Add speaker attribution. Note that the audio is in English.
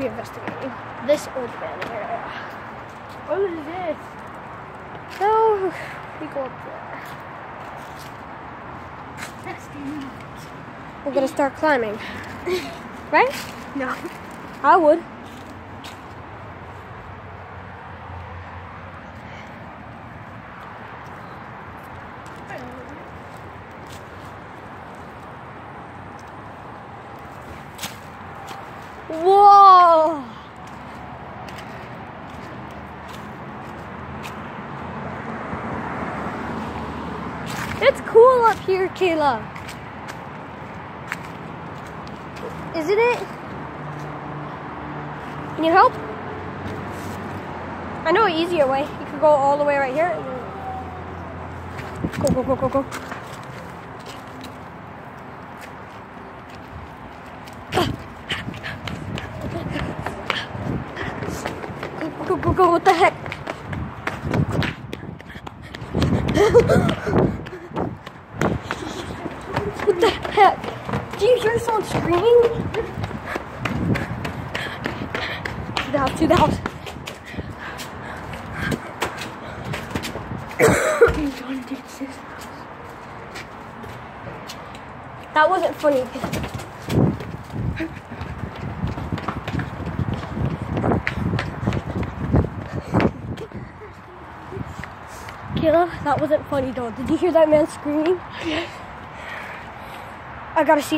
Speaker 1: investigating this old man area.
Speaker 2: What is this?
Speaker 1: So, we go up there. We're gonna start climbing. Right?
Speaker 2: No.
Speaker 1: I would. Whoa! It's cool up here, Kayla. Isn't it? Can you help? I know an easier way. You could go all the way right here. Go, go, go, go, go. Go, go, go, what the heck? What the heck? Do you hear someone screaming? To the house. That wasn't funny. Kayla, that wasn't funny though. Did you hear that man screaming? Yes. I gotta see that.